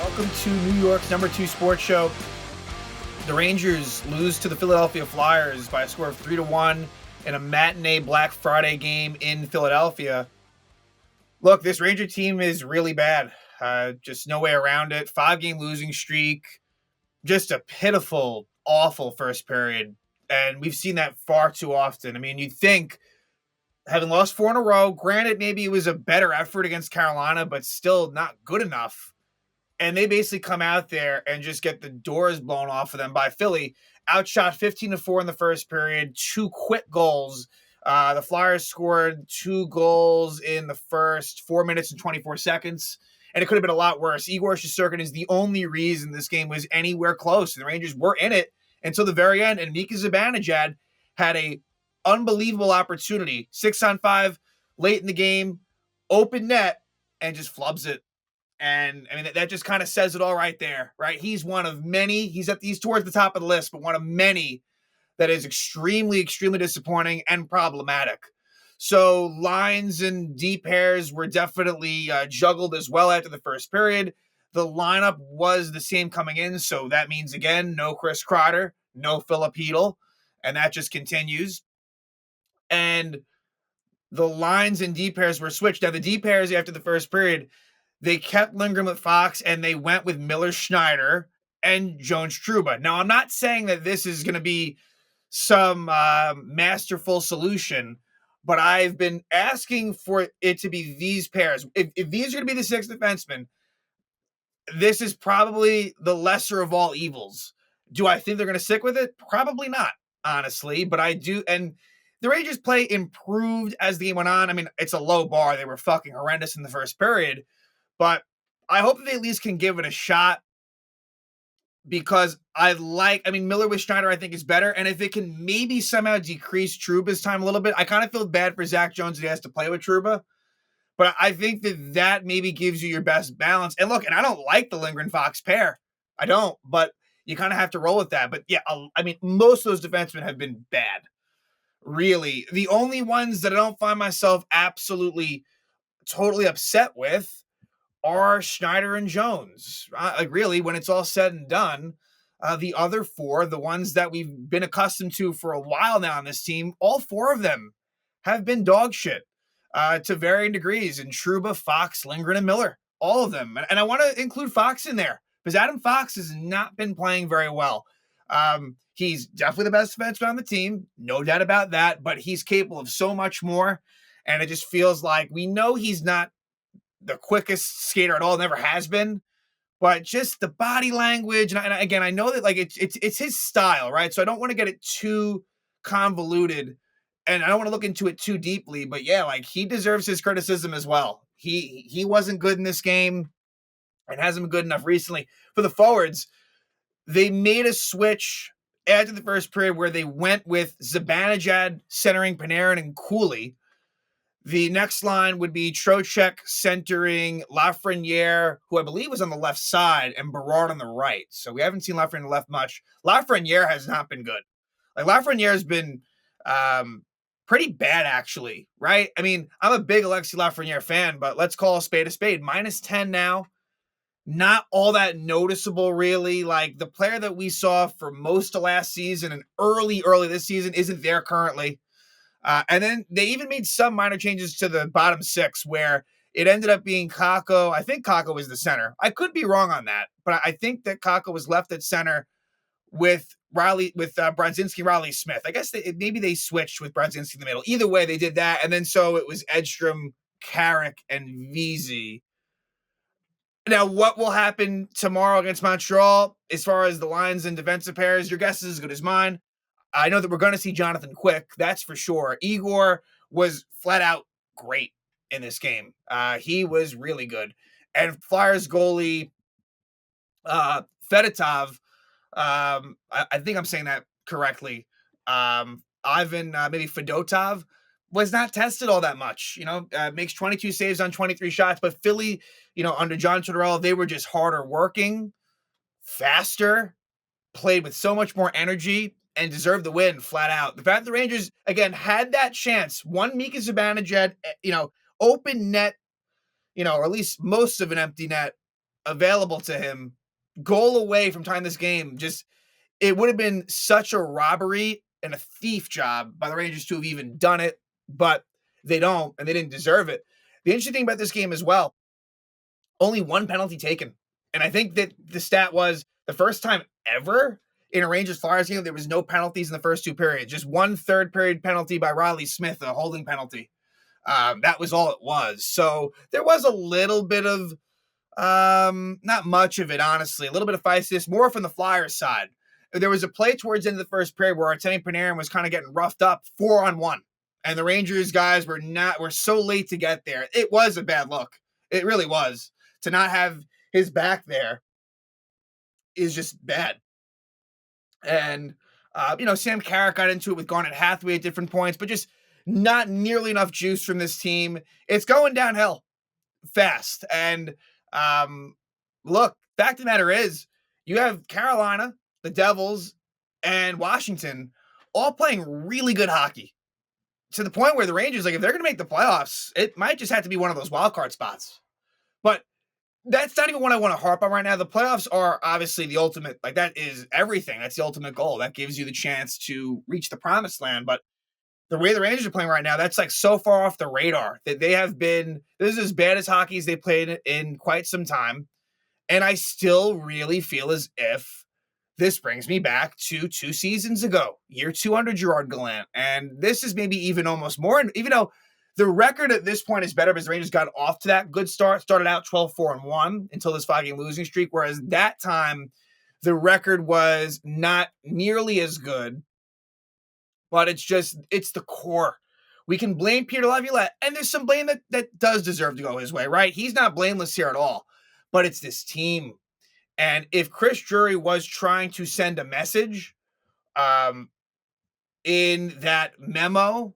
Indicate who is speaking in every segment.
Speaker 1: Welcome to New York's #2 sports show. The Rangers lose to the Philadelphia Flyers by a score of 3-1 in a matinee Black Friday game in Philadelphia. Look, this Ranger team is really bad. Just no way around it. 5-game losing streak. Just a pitiful, awful first period. And we've seen that far too often. I mean, you'd think, having lost 4 in a row, granted, maybe it was a better effort against Carolina, but still not good enough. And they basically come out there and just get the doors blown off of them by Philly. Outshot 15-4 in the first period, 2 quick goals. The Flyers scored 2 goals in the first 4 minutes and 24 seconds, and it could have been a lot worse. Igor Shesterkin is the only reason this game was anywhere close. The Rangers were in it until the very end, and Mika Zibanejad had a unbelievable opportunity. 6-on-5 late in the game, open net, and just flubs it. And I mean, that just kind of says it all right there, right? He's one of many. He's towards the top of the list, but one of many that is extremely, extremely disappointing and problematic. So lines and D pairs were definitely juggled as well after the first period. The lineup was the same coming in, so that means, again, no Chris Kreider, no Philip Hedl, and that just continues. And the lines and D pairs were switched. Now, the D pairs after the first period, they kept Lindgren with Fox, and they went with Miller Schneider and Jones Trouba. Now, I'm not saying that this is going to be some masterful solution, but I've been asking for it to be these pairs. If these are going to be the 6 defensemen, this is probably the lesser of all evils. Do I think they're going to stick with it? Probably not, honestly, but I do. And the Rangers play improved as the game went on. I mean, it's a low bar. They were fucking horrendous in the first period. But I hope that they at least can give it a shot, because Miller with Schneider, I think, is better. And if it can maybe somehow decrease Trouba's time a little bit, I kind of feel bad for Zach Jones that he has to play with Trouba. But I think that maybe gives you your best balance. And look, and I don't like the Lindgren-Fox pair. I don't, but you kind of have to roll with that. But yeah, I mean, most of those defensemen have been bad. Really. The only ones that I don't find myself absolutely, totally upset with are Schneider and Jones. Really, when it's all said and done, the other 4, the ones that we've been accustomed to for a while now on this team, all 4 of them have been dog shit to varying degrees. And Trouba, Fox, Lindgren, and Miller, all of them. And I want to include Fox in there, because Adam Fox has not been playing very well. He's definitely the best defenseman on the team, no doubt about that, but he's capable of so much more. And it just feels like, we know he's not the quickest skater at all, never has been, but just the body language. And again, I know that it's his style, right? So I don't want to get it too convoluted, and I don't want to look into it too deeply, but yeah, like, he deserves his criticism as well. He wasn't good in this game and hasn't been good enough recently. For the forwards, they made a switch after the first period where they went with Zibanejad centering Panarin and Cooley. The next line would be Trocheck centering Lafreniere, who I believe was on the left side, and Berard on the right. So we haven't seen Lafreniere on the left much. Lafreniere has not been good. Like, Lafreniere has been pretty bad, actually, right? I mean, I'm a big Alexis Lafreniere fan, but let's call a spade a spade. -10 now. Not all that noticeable, really. Like, the player that we saw for most of last season and early this season isn't there currently. And then they even made some minor changes to the bottom 6, where it ended up being Kakko. I think Kakko was the center. I could be wrong on that, but I think that Kakko was left at center with Brodzinski, Riley Smith. I guess maybe they switched with Brodzinski in the middle. Either way, they did that. And then so it was Edstrom, Carrick, and Vesey. Now, what will happen tomorrow against Montreal as far as the lines and defensive pairs? Your guess is as good as mine. I know that we're going to see Jonathan Quick, that's for sure. Igor was flat out great in this game. He was really good. And Flyers goalie Fedotov, I think I'm saying that correctly. Ivan, maybe Fedotov, was not tested all that much. Makes 22 saves on 23 shots. But Philly, under John Tortorella, they were just harder working, faster, played with so much more energy, and deserved the win flat out. The fact the Rangers, again, had that chance, one Mika Zibanejad, open net, or at least most of an empty net, available to him, goal away from tying this game. Just it would have been such a robbery and a thief job by the Rangers to have even done it, but they don't, and they didn't deserve it. The interesting thing about this game as well, only one penalty taken. And I think that the stat was the first time ever in a Rangers Flyers game there was no penalties in the first two periods. Just one third period penalty by Riley Smith, a holding penalty. That was all it was. So there was a little bit of, not much of it, honestly, a little bit of feistiness, more from the Flyers side. There was a play towards the end of the first period where Artemi Panarin was kind of getting roughed up 4-on-1. And the Rangers guys were so late to get there. It was a bad look. It really was. To not have his back there is just bad. And, Sam Carrick got into it with Garnet Hathaway at different points, but just not nearly enough juice from this team. It's going downhill fast. And look, fact of the matter is, you have Carolina, the Devils, and Washington all playing really good hockey to the point where the Rangers, like, if they're going to make the playoffs, it might just have to be one of those wild card spots. But that's not even what I want to harp on right now. The playoffs are obviously the ultimate, like, that is everything. That's the ultimate goal. That gives you the chance to reach the promised land. But the way the Rangers are playing right now, that's like so far off the radar that they have been, this is as bad as hockey as they played in quite some time. And I still really feel as if this brings me back to 2 seasons ago, year 2 under Gerard Gallant. And this is maybe even almost more, and even though the record at this point is better because the Rangers got off to that good start, started out 12-4-1 until this 5-game losing streak, whereas that time the record was not nearly as good, but it's the core. We can blame Peter Laviolette, and there's some blame that does deserve to go his way, right? He's not blameless here at all, but it's this team. And if Chris Drury was trying to send a message in that memo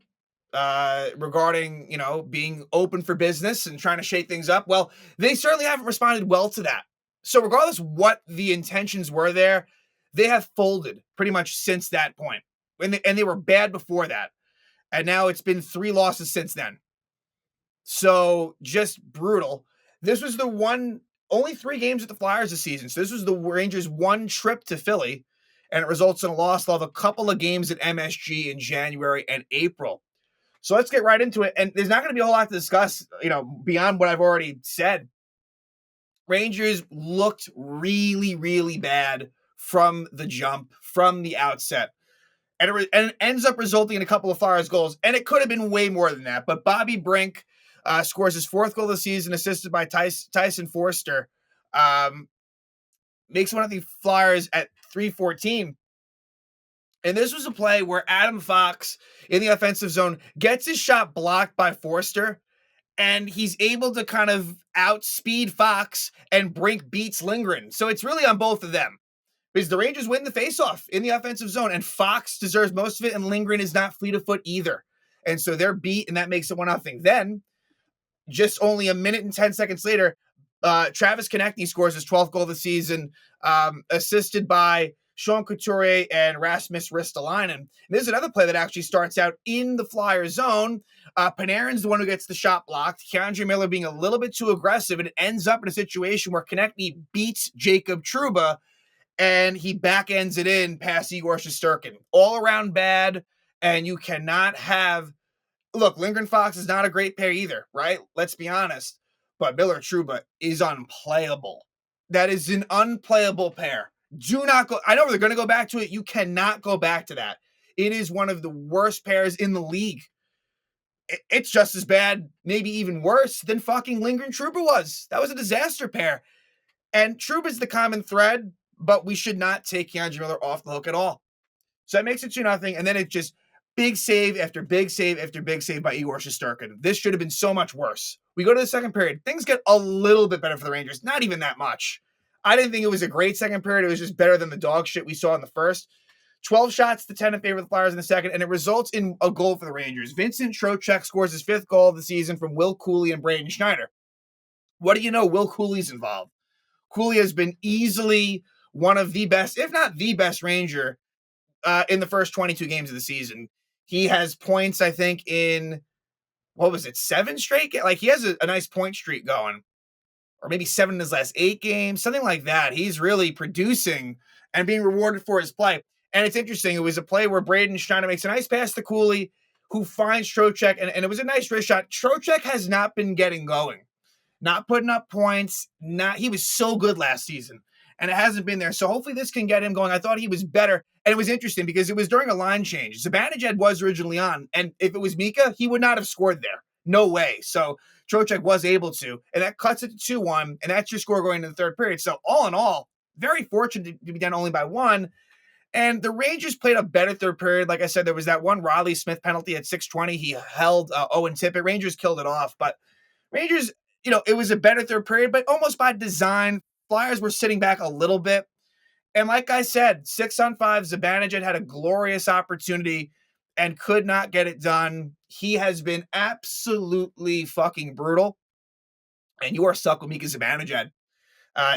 Speaker 1: regarding, being open for business and trying to shake things up, well, they certainly haven't responded well to that. So regardless what the intentions were there, they have folded pretty much since that point. And they were bad before that. And now it's been 3 losses since then. So just brutal. This was only 3 games at the Flyers this season. So this was the Rangers' one trip to Philly, and it results in a loss. They'll have a couple of games at MSG in January and April. So let's get right into it. And there's not going to be a whole lot to discuss, beyond what I've already said. Rangers looked really, really bad from the jump, from the outset. And it ends up resulting in a couple of Flyers goals. And it could have been way more than that. But Bobby Brink scores his 4th goal of the season, assisted by Tyson Forster. Makes one of the Flyers at 3:14. And this was a play where Adam Fox in the offensive zone gets his shot blocked by Forster, and he's able to kind of outspeed Fox, and Brink beats Lindgren. So it's really on both of them, because the Rangers win the faceoff in the offensive zone, and Fox deserves most of it, and Lindgren is not fleet of foot either. And so they're beat, and that makes it 1-0. Then, just only a minute and 10 seconds later, Travis Konechny scores his 12th goal of the season, assisted by Sean Couturier and Rasmus Ristolainen. And there's another play that actually starts out in the Flyer zone. Panarin's the one who gets the shot blocked. Keandre Miller being a little bit too aggressive, and it ends up in a situation where Konechny beats Jacob Trouba, and he back ends it in past Igor Shesterkin. All around bad, and you cannot have... Look, Lindgren Fox is not a great pair either, right? Let's be honest. But Miller Trouba is unplayable. That is an unplayable pair. Do not go... I know they're going to go back to it. You cannot go back to that. It is one of the worst pairs in the league. It's just as bad, maybe even worse, than fucking Lindgren Trouba was. That was a disaster pair. And Trouba's the common thread, but we should not take Keandre Miller off the hook at all. So that makes it 2-0, and then it just big save after big save after big save by Igor Shesterkin. This should have been so much worse. We go to the second period. Things get a little bit better for the Rangers. Not even that much. I didn't think it was a great second period. It was just better than the dog shit we saw in the first. 12 shots to 10 in favor of the Flyers in the second, and it results in a goal for the Rangers. Vincent Trocheck scores his 5th goal of the season from Will Cooley and Braden Schneider. What do you know? Will Cooley's involved. Cooley has been easily one of the best, if not the best Ranger in the first 22 games of the season. He has points, I think, in, 7 straight? Like, he has a nice point streak going. or maybe 7 in his last 8 games, something like that. He's really producing and being rewarded for his play. And it's interesting. It was a play where Braden Schneider makes a nice pass to Cooley, who finds Trocheck, and it was a nice wrist shot. Trocheck has not been getting going, not putting up points. He was so good last season, and it hasn't been there. So hopefully this can get him going. I thought he was better, and it was interesting because it was during a line change. Zibanejad was originally on, and if it was Mika, he would not have scored there. No way. So Trocheck was able to, and that cuts it to 2-1, and that's your score going into the third period. So all in all, very fortunate to be down only by 1. And the Rangers played a better third period. Like I said, there was that one Riley Smith penalty at 6:20. He held Owen Tippett. Rangers killed it off. But Rangers, it was a better third period, but almost by design. Flyers were sitting back a little bit. And like I said, 6-on-5, Zibanejad had a glorious opportunity and could not get it done. He has been absolutely fucking brutal. And you are stuck with Mika Zibanejad.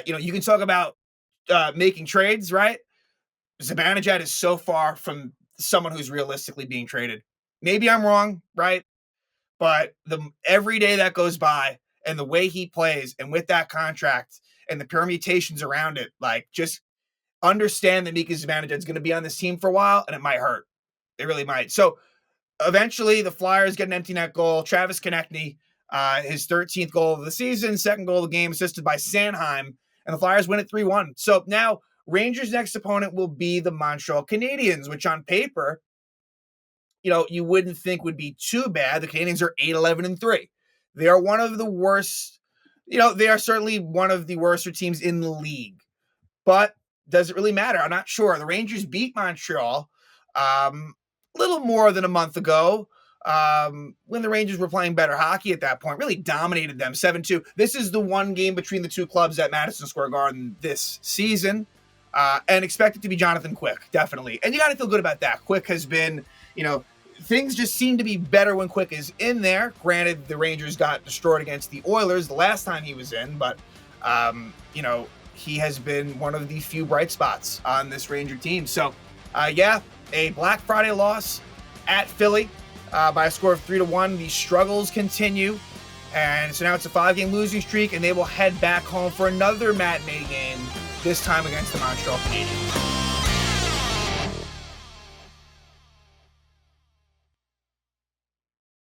Speaker 1: You can talk about making trades, right? Zibanejad is so far from someone who's realistically being traded. Maybe I'm wrong, right? But every day that goes by and the way he plays and with that contract and the permutations around it, like, just understand that Mika Zibanejad is going to be on this team for a while, and it might hurt. It really might. So eventually the Flyers get an empty net goal. Travis Konechny, his 13th goal of the season, second goal of the game, assisted by Sanheim, and the Flyers win it 3-1. So now Rangers' next opponent will be the Montreal Canadiens, which on paper, you wouldn't think would be too bad. The Canadiens are 8-11-3. They are one of the worst, they are certainly one of the worst teams in the league. But does it really matter? I'm not sure. The Rangers beat Montreal a little more than a month ago, when the Rangers were playing better hockey at that point, really dominated them 7-2. This is the one game between the two clubs at Madison Square Garden this season. And expect it to be Jonathan Quick, definitely. And you got to feel good about that. Quick has been, things just seem to be better when Quick is in there. Granted, the Rangers got destroyed against the Oilers the last time he was in, but, he has been one of the few bright spots on this Ranger team. So, a Black Friday loss at Philly by a score of 3-1. The struggles continue. And so now it's a 5-game losing streak, and they will head back home for another matinee game, this time against the Montreal Canadiens.